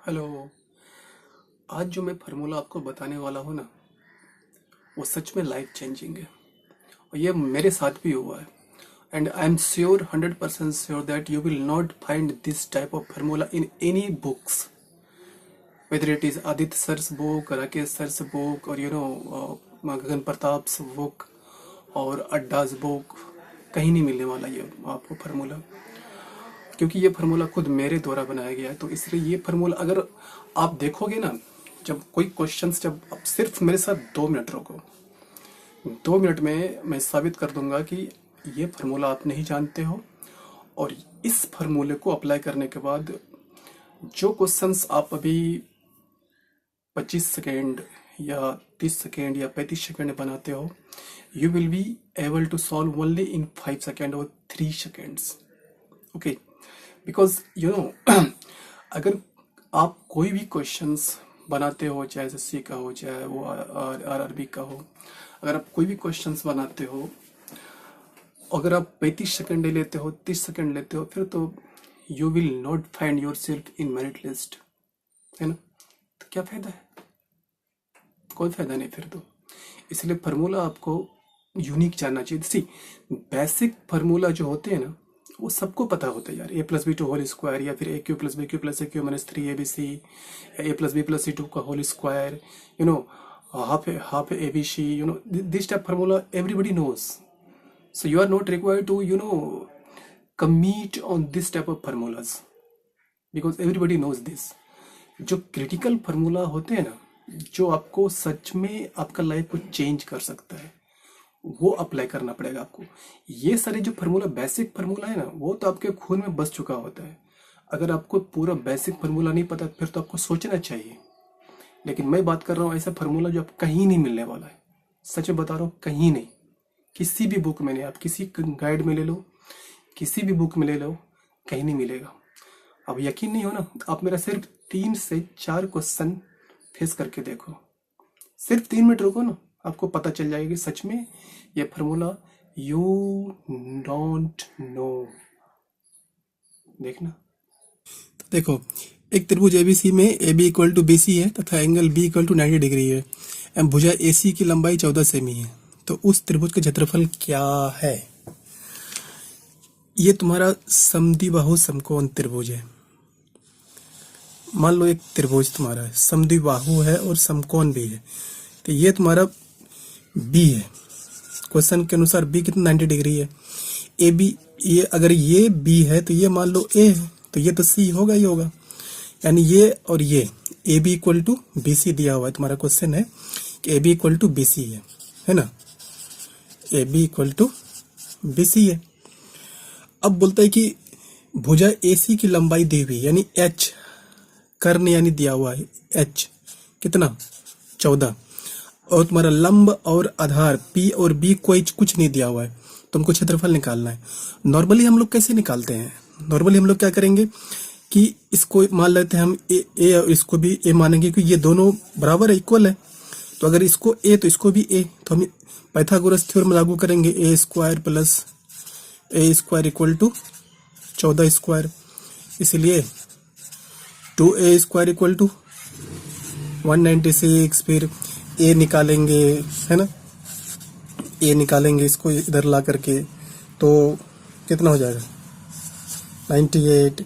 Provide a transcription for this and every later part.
Hello. आज जो मैं फार्मूला आपको बताने वाला हूँ ना, वो सच में लाइफ चेंजिंग है और ये मेरे साथ भी हुआ है। And I am sure 100% sure that you will not find this type of formula in any books, whether it is Aditya sir's book, Rakesh sir's book और गगन प्रताप्स बुक और अड्डाज बुक। कहीं नहीं मिलने वाला ये आपको फार्मूला, क्योंकि ये फार्मूला खुद मेरे द्वारा बनाया गया है। तो इसलिए ये फार्मूला अगर आप देखोगे ना, जब कोई क्वेश्चंस, जब आप सिर्फ मेरे साथ 2 मिनट रखो, 2 मिनट में मैं साबित कर दूंगा कि ये फार्मूला आप नहीं जानते हो। और इस फार्मूले को अप्लाई करने के बाद जो क्वेश्चंस आप अभी 25 सेकेंड या 30 सेकेंड या 35 सेकेंड में बनाते हो, you will be able to solve only in 5 second और 3 सेकेंड्स। ओके, बिकॉज अगर आप कोई भी क्वेश्चंस बनाते हो, चाहे एसएससी का हो चाहे वो आरआरबी का हो, अगर आप कोई भी क्वेश्चंस बनाते हो, अगर आप 35 सेकेंड लेते हो, 30 सेकेंड लेते हो, फिर तो you will not find your self in merit list, है ना। तो क्या फायदा है? कोई फायदा नहीं फिर तो। इसलिए फार्मूला आपको यूनिक जानना चाहिए। सी, बेसिक फार्मूला जो होते हैं ना, वो सबको पता होता है यार। a+b² या फिर a³ + b³ + a³ - 3abc, a+b+c² का whole square, half abc, this type formula everybody knows. So you are not required to commit on this type of formulas because everybody knows this. जो critical formula होते हैं ना, जो आपको सच में आपका life को चेंज कर सकता है, वो अप्लाई करना पड़ेगा आपको। ये सारे जो फार्मूला, बेसिक फार्मूला है ना, वो तो आपके खून में बस चुका होता है। अगर आपको पूरा बेसिक फार्मूला नहीं पता, फिर तो आपको सोचना चाहिए। लेकिन मैं बात कर रहा हूँ ऐसा फार्मूला जो आप कहीं नहीं मिलने वाला है। सच में बता रहा हूँ, कहीं नहीं। किसी भी बुक में नहीं, आप किसी गाइड में ले लो, किसी भी बुक में ले लो, कहीं नहीं मिलेगा। अब यकीन नहीं हो ना, आप मेरा सिर्फ 3 से 4 क्वेश्चन फेस करके देखो। सिर्फ 3 मिनट रुको ना, आपको पता चल जाएगा कि सच में ये फार्मूला यू डोंट नो। देखना, देखो, एक त्रिभुज एबीसी में A B equal to B C है तथा angle B equal to 90 degree है एवं भुजा ए सी की लंबाई 14 सेमी है। तो उस त्रिभुज का क्षेत्रफल क्या है? ये तुम्हारा समद्विबाहु समकोण त्रिभुज है। मान लो एक त्रिभुज तुम्हारा है, समद्विबाहु है और समकोण भी है। तो ये तुम्हारा बी है। क्वेश्चन के अनुसार बी कितना 90 डिग्री है। ए बी, ये अगर ये बी है तो ये मान लो ए है, तो ये तो सी होगा ही होगा। यानी ये और ये A B equal to B C दिया हुआ है। तुम्हारा क्वेश्चन है कि A B equal to B C है ना। A B equal to B C है। अब बोलता है कि भुजा ए सी की लंबाई दी हुई, यानी एच कर्ण यानी दिया हुआ है एच कितना 14, और तुम्हारा लंब और आधार पी और बी कोई कुछ नहीं दिया हुआ है। तुमको क्षेत्रफल निकालना है। नॉर्मली हम लोग कैसे निकालते हैं? नॉर्मली हम लोग क्या करेंगे कि इसको मान लेते हैं हम ए और इसको भी ए मानेंगे क्योंकि ये दोनों बराबर है, इक्वल है। तो अगर इसको ए तो इसको भी ए, तो हम पाइथागोरस थ्योरम लागू करेंगे। A square plus a square equal to 14 square. इसलिए 2a स्क्वायर इक्वल टू 196। फिर ए निकालेंगे, है ना, ए निकालेंगे इसको इधर ला करके, तो कितना हो जाएगा 98।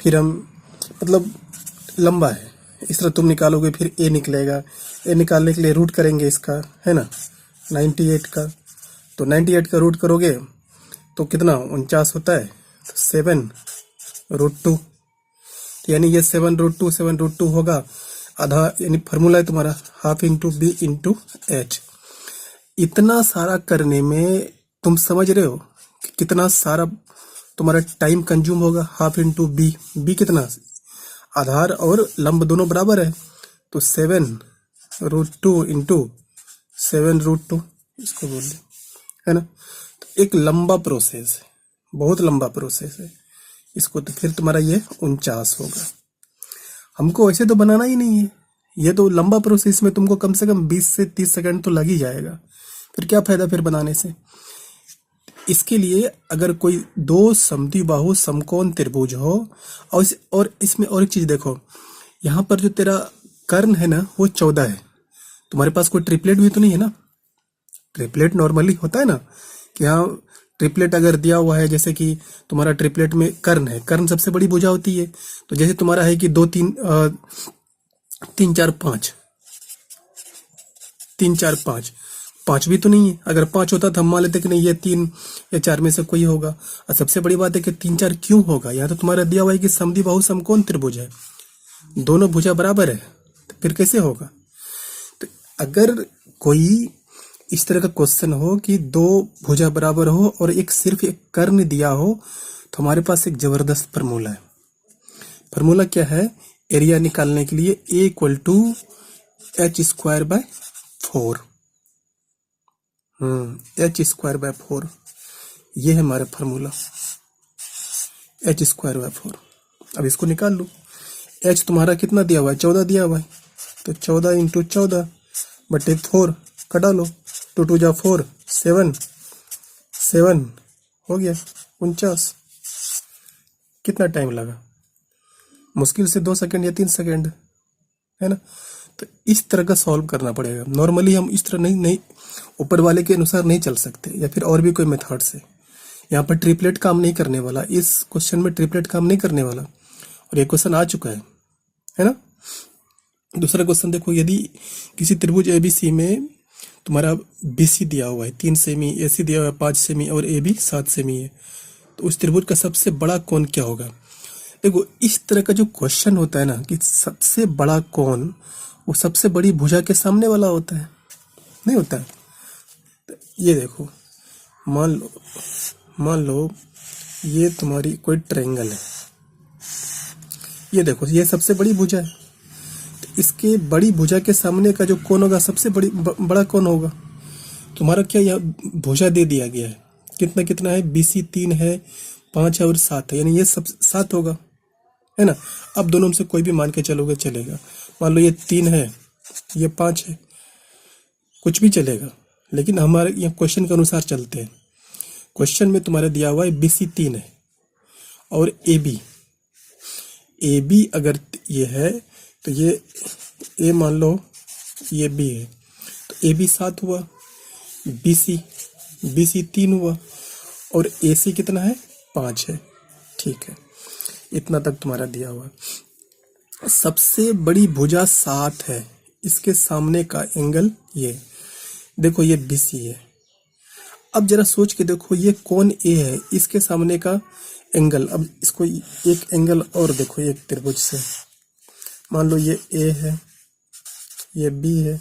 फिर हम मतलब लंबा है, इस तरह तुम निकालोगे, फिर ए निकलेगा। ए निकालने के लिए रूट करेंगे इसका, है ना, 98 का। तो 98 का रूट करोगे तो कितना 49 होता है। तो 7√2, यानी ये 7√2 होगा आधा। यानी फार्मूला है तुम्हारा half into B into H. इतना सारा करने में तुम समझ रहे हो कि कितना सारा तुम्हारा टाइम कंज्यूम होगा। हाफ इंटू बी, बी कितना, आधार और लंब दोनों बराबर है, तो 7√2 इंटू 7√2 इसको बोल दे, है ना। तो एक लंबा प्रोसेस है, बहुत लंबा प्रोसेस है इसको। तो फिर तुम्हारा ये 49 होगा। हमको ऐसे तो बनाना ही नहीं है, ये तो लंबा प्रोसेस में तुमको कम से कम 20 से 30 सेकंड तो लग ही जाएगा। फिर क्या फायदा फिर बनाने से? इसके लिए अगर कोई दो समद्विबाहु समकोण त्रिभुज हो, और इसमें और एक चीज देखो, यहाँ पर जो तेरा कर्ण है ना वो 14 है। तुम्हारे पास कोई ट्रिपलेट भी तो नहीं है ना। ट्रिपलेट नॉर्मली होता है ना कि हाँ, ट्रिपलेट अगर दिया हुआ है, जैसे कि तुम्हारा ट्रिपलेट में कर्ण है, कर्ण सबसे बड़ी भुजा होती है। तो जैसे तुम्हारा है कि 2 3 3 4 5, 3 4 5, 5 भी तो नहीं है। अगर 5 होता तो हम मान लेते कि नहीं, ये 3 या 4 में से कोई होगा। और सबसे बड़ी बात है कि 3 4 क्यों होगा। यहाँ तो तुम्हारा दिया हुआ है कि समद्विबाहु समकोण त्रिभुज है, दोनों भुजा बराबर है, तो फिर कैसे होगा। तो अगर कोई इस तरह का क्वेश्चन हो कि दो भुजा बराबर हो और एक सिर्फ एक कर्ण दिया हो, तो हमारे पास एक जबरदस्त फार्मूला है। फार्मूला क्या है, एरिया निकालने के लिए a equal to h square by 4। H square by 4, ये है हमारा फार्मूला, एच स्क्वायर बाय 4। अब इसको निकाल लो। एच तुम्हारा कितना दिया हुआ है, 14 दिया हुआ है, तो 14 इंटू 14 बटे 4 कटा लो। 2 2 जा 4, 7 हो गया 49। कितना टाइम लगा, मुश्किल से 2 सेकंड या 3 सेकंड, है ना। तो इस तरह का सॉल्व करना पड़ेगा। नॉर्मली हम इस तरह नहीं ऊपर वाले के अनुसार नहीं चल सकते, या फिर और भी कोई मेथड से। यहाँ पर ट्रिपलेट काम नहीं करने वाला, इस क्वेश्चन में ट्रिपलेट काम नहीं करने वाला, और ये क्वेश्चन आ चुका है ना। दूसरा क्वेश्चन देखो, यदि किसी त्रिभुज एबीसी में तुम्हारा बीसी दिया हुआ है 3 सेमी, एसी दिया हुआ है 5 सेमी और ए बी 7 सेमी है, तो उस त्रिभुज का सबसे बड़ा कोण क्या होगा। देखो इस तरह का जो क्वेश्चन होता है ना कि सबसे बड़ा कोण वो सबसे बड़ी भुजा के सामने वाला होता है, नहीं होता है। तो ये देखो, मान लो ये तुम्हारी कोई ट्रायंगल है, ये देखो ये सबसे बड़ी भुजा है। तो इसके बड़ी भुजा के सामने का जो कोण होगा सबसे बड़ा कोण होगा। तुम्हारा क्या यहाँ भुजा दे दिया गया है, कितना कितना है, बीसी 3 है, 5 है और 7 है, यानी ये सब 7 होगा, है ना। अब दोनों में से कोई भी मान के चलोगे चलेगा। मान लो ये 3 है, ये 5 है, कुछ भी चलेगा, लेकिन हमारे यहाँ क्वेश्चन के अनुसार चलते हैं। क्वेश्चन में तुम्हारा दिया हुआ है बीसी 3 है और ए बी अगर ये है तो ये ए मान लो ये बी है, तो ए बी 7 हुआ, बीसी 3 हुआ और ए सी कितना है, 5 है। ठीक है, इतना तक तुम्हारा दिया हुआ। सबसे बड़ी भुजा 7 है, इसके सामने का एंगल ये देखो, ये बीसी है। अब जरा सोच के देखो, ये कौन ए है, इसके सामने का एंगल। अब इसको एक एंगल और देखो, एक त्रिभुज से मान लो ये ए है, ये बी है,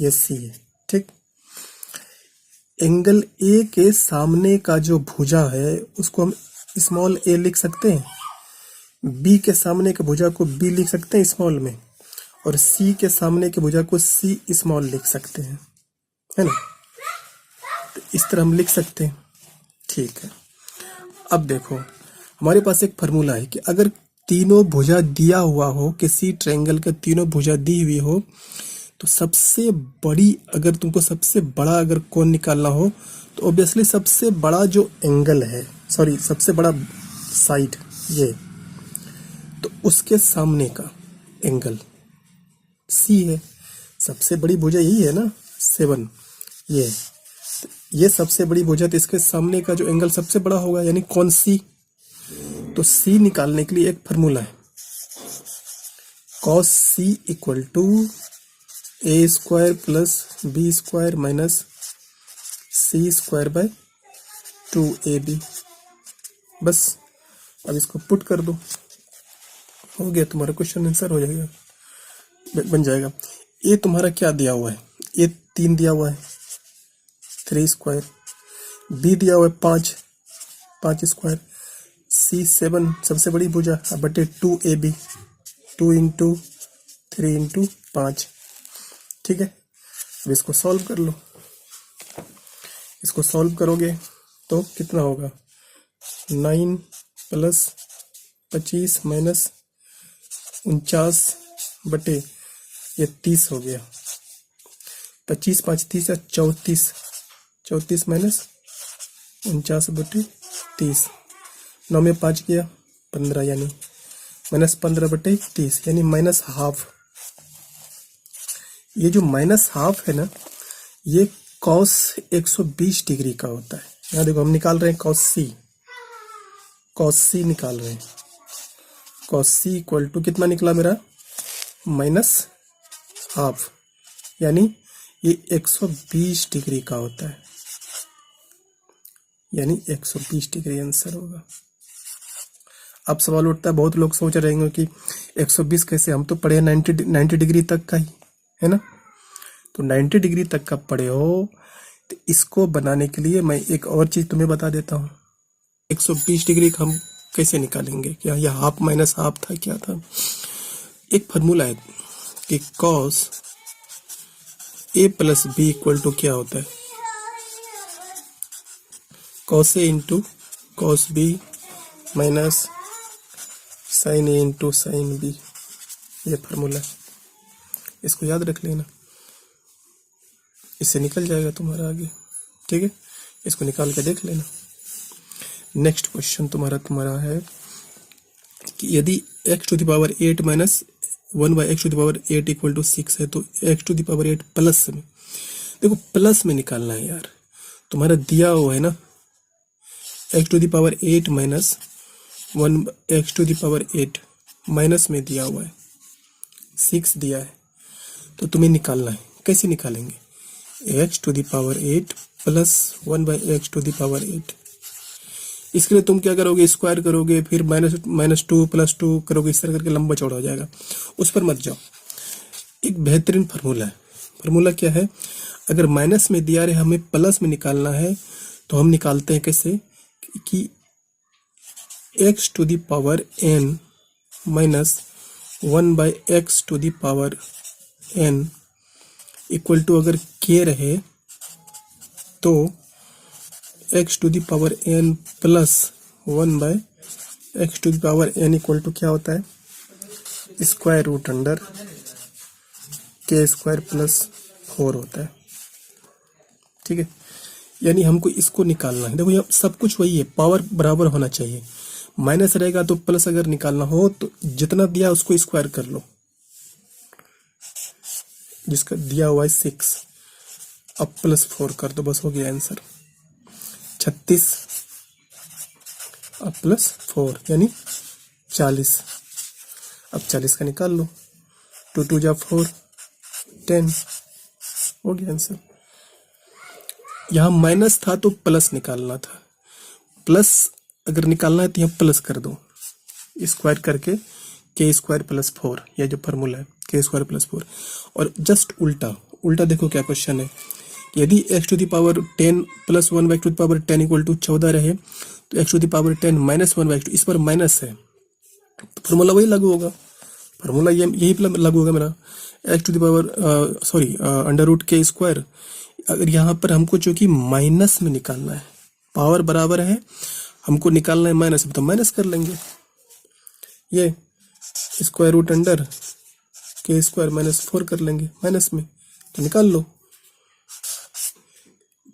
ये सी है, ठीक। एंगल ए के सामने का जो भुजा है उसको हम स्मॉल ए लिख सकते हैं, बी के सामने के भुजा को बी लिख सकते हैं स्मॉल में, और सी के सामने के भुजा को सी स्मॉल लिख सकते हैं, है ना। तो इस तरह हम लिख सकते हैं, ठीक है। अब देखो हमारे पास एक फार्मूला है कि अगर तीनों भुजा दिया हुआ हो, किसी ट्रायंगल के तीनों भुजा दी हुई हो, तो सबसे बड़ी, अगर तुमको सबसे बड़ा अगर कोण निकालना हो तो ऑब्वियसली सबसे बड़ा जो एंगल है, सॉरी सबसे बड़ा साइड ये, तो उसके सामने का एंगल सी है। सबसे बड़ी भुजा यही है ना 7, ये सबसे बड़ी भुजा, तो इसके सामने का जो एंगल सबसे बड़ा होगा, यानी कौन सी। तो सी निकालने के लिए एक फार्मूला है, cos c equal to A square plus B square minus C square by 2ab। बस अब इसको पुट कर दो, हो गया, तुम्हारा क्वेश्चन आंसर हो जाएगा, बन जाएगा। ये तुम्हारा क्या दिया हुआ है, ये 3 दिया हुआ है, 3 स्क्वायर, बी दिया हुआ है 5 स्क्वायर, सी 7 सबसे बड़ी भुजा बटे 2ab, 2 इंटू 3 इंटू 5, ठीक है। अब इसको सॉल्व कर लो। इसको सॉल्व करोगे तो कितना होगा, 9 प्लस 25 माइनस 49 बटे ये 30 हो गया, 25 5 30 या 34 माइनस 49 बटे 30, 9 में 5 गया 15, यानी -15/30 यानी -हाफ। ये जो -हाफ है ना, ये cos 120 डिग्री का होता है। यहाँ देखो हम निकाल रहे हैं cos c निकाल रहे हैं। cos c इक्वल टू कितना निकला मेरा, -हाफ, यानी ये 120 डिग्री का होता है, यानी 120 डिग्री आंसर होगा। अब सवाल उठता है, बहुत लोग सोच रहे होंगे कि 120 कैसे, हम तो पढ़े 90 डिग्री तक का ही है ना। तो 90 डिग्री तक का पढ़े हो, तो इसको बनाने के लिए मैं एक और चीज तुम्हें बता देता हूँ। 120 डिग्री का हम कैसे निकालेंगे, क्या यह हाफ माइनस हाफ था, क्या था। एक फार्मूला है कि cos a plus B equal to क्या होता है, cos a into cos b minus sin a into sin b। ये फार्मूला है, इसको याद रख लेना, इससे निकल जाएगा तुम्हारा आगे, ठीक है। इसको निकाल के देख लेना। नेक्स्ट क्वेश्चन तुम्हारा है कि यदि x to the power 8 minus 1/x to the power 8 equal to 6 है, तो x to the power 8 plus में, देखो प्लस में निकालना है यार, तुम्हारा दिया हुआ है ना, x to the power 8 minus 1x to the power 8 minus में दिया हुआ है, 6 दिया है, तो तुम्हें निकालना है। कैसे निकालेंगे, x to the power 8 plus 1/x to the power 8। इसके लिए तुम क्या करोगे, स्क्वायर करोगे, फिर -2 + 2 करोगे, इस तरह करके लंबा चौड़ा हो जाएगा, उस पर मत जाओ। एक बेहतरीन फार्मूला है। फार्मूला क्या है, अगर माइनस में दिया रहे हमें प्लस में निकालना है, तो हम निकालते हैं कैसे कि x to the power n minus 1/x to the power n equal to, अगर k रहे तो x to the power n plus 1/x to the power n equal to क्या होता है, square root under k square plus 4 होता है, ठीक है। यानी हमको इसको निकालना है। देखो यहाँ सब कुछ वही है, पावर बराबर होना चाहिए, माइनस रहेगा तो प्लस, अगर निकालना हो तो जितना दिया उसको स्क्वायर कर लो, जिसका दिया हुआ है 6, अब +4 कर दो, बस हो गया आंसर। 36 अब +4 यानी 40। अब 40 का निकाल लो, 2 2 जा 4, 10 हो गया आंसर। यहाँ माइनस था तो प्लस निकालना था, प्लस अगर निकालना है तो यहाँ प्लस कर दो, स्क्वायर करके k स्क्वायर प्लस 4, यह जो फार्मूला है k स्क्वायर प्लस 4। और जस्ट उल्टा देखो क्या क्वेश्चन है, यदि x to the power 10 plus 1/x to the power 10 equal to 14 रहे, तो x to the power 10 minus 1/x to, इस पर माइनस है तो फार्मूला वही लागू होगा, फार्मूला यही लागू होगा मेरा, x to the power under root k square. अगर यहाँ पर हमको चूंकि माइनस में निकालना है, पावर बराबर है, हमको निकालना है माइनस में, तो माइनस कर लेंगे, ये square root under k square minus 4 कर लेंगे माइनस में, तो निकाल लो।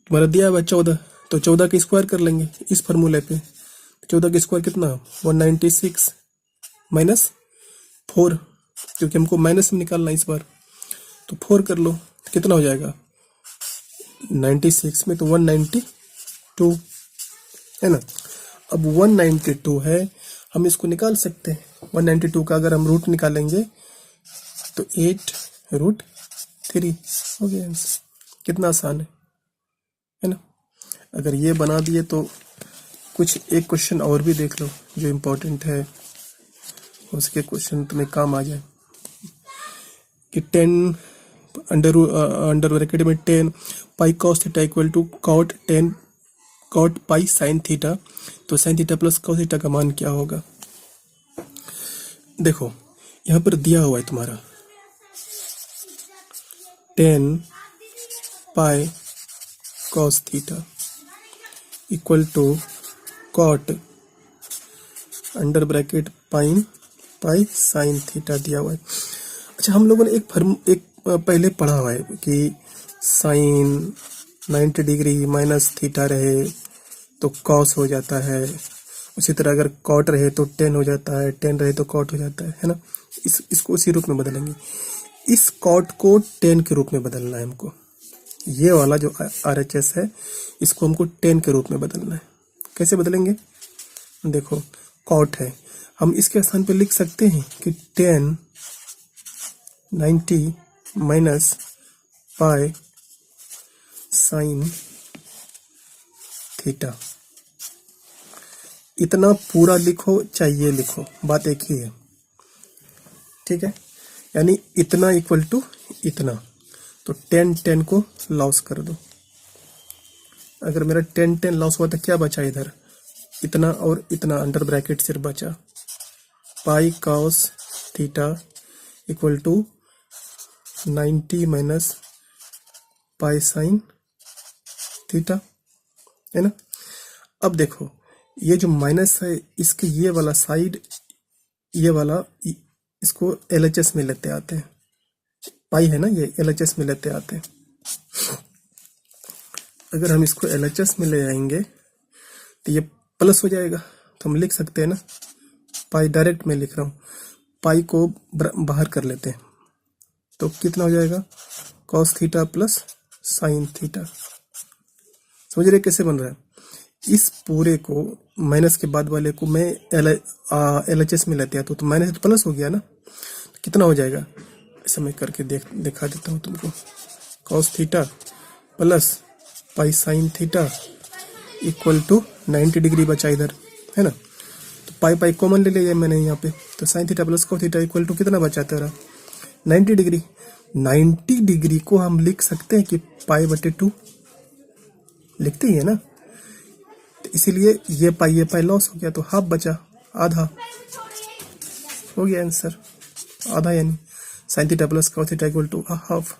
तुम्हारा दिया हुआ 14, तो 14 के स्क्वायर कर लेंगे इस फार्मूले पे, 14 के स्क्वायर कितना, 196 माइनस 4, क्योंकि हमको माइनस में निकालना है इस बार, तो 4 कर लो, तो कितना हो जाएगा 96 में, तो 192 है ना। अब 192 है, हम इसको निकाल सकते हैं। 192 का अगर हम रूट निकालेंगे तो 8√3 हो गया आंसर। कितना आसान है ना। अगर ये बना दिए तो कुछ एक क्वेश्चन और भी देख लो जो इम्पोर्टेंट है, उसके क्वेश्चन तुम्हें काम आ जाए कि 10 अंडर ब्रैकेट में 10 pi cos theta equal to cot pi sin theta, तो sin theta plus cos theta का मान क्या होगा। देखो यहाँ पर दिया हुआ है तुम्हारा 10 pi cos theta equal to cot under bracket pi sin theta दिया हुआ है। अच्छा, हम लोगों ने एक पहले पढ़ा हुआ है कि sin 90 डिग्री माइनस थीटा रहे तो cos हो जाता है, उसी तरह अगर कॉट रहे तो टेन हो जाता है, टेन रहे तो कॉट हो जाता है ना। इसको उसी रूप में बदलेंगे। इस कॉट को टेन के रूप में बदलना है हमको। ये वाला जो RHS है इसको हमको टेन के रूप में बदलना है। कैसे बदलेंगे? देखो कॉट है, हम इसके स्थान पे लिख सकते हैं कि 10 90 माइनस पाई साइन थीटा। इतना पूरा लिखो चाहे ये लिखो, बात एक ही है, ठीक है। यानी इतना इक्वल टू इतना, तो 10 को लॉस कर दो। अगर मेरा 10 लॉस हुआ तो क्या बचा इधर? इतना और इतना अंडर ब्रैकेट सिर्फ बचा। Pi cos theta equal to 90 minus pi sine theta, है ना। अब देखो ये जो माइनस है इसके ये वाला साइड, ये वाला इसको LHS में लेते आते हैं। पाई है ना, ये LHS में लेते आते हैं। अगर हम इसको LHS में ले आएंगे तो ये प्लस हो जाएगा, तो हम लिख सकते हैं ना, पाई डायरेक्ट मैं लिख रहा हूँ, पाई को बाहर कर लेते हैं तो कितना हो जाएगा? Cos theta plus sine theta. समझ रहे कैसे बन रहा है? इस पूरे को माइनस के बाद वाले को मैं LHS में लेते हैं तो माइनस तो प्लस हो गया ना, तो कितना हो जाएगा? ऐसा मैं करके दिखा देता हूँ तुमको। Cos theta plus pi sine theta equal to 90 degree बचा इधर, है ना। तो पाई पाई कॉमन ले लिया मैंने यहाँ पे, तो sine theta plus cos theta equal to कितना बचा तेरा? 90 डिग्री। 90 डिग्री को हम लिख सकते हैं कि पाई बटे 2 लिखते ही है ना, तो इसीलिए ये पाई लॉस हो गया, तो हाफ बचा, आधा हो गया आंसर, आधा यानी sine theta plus cos theta equal to half.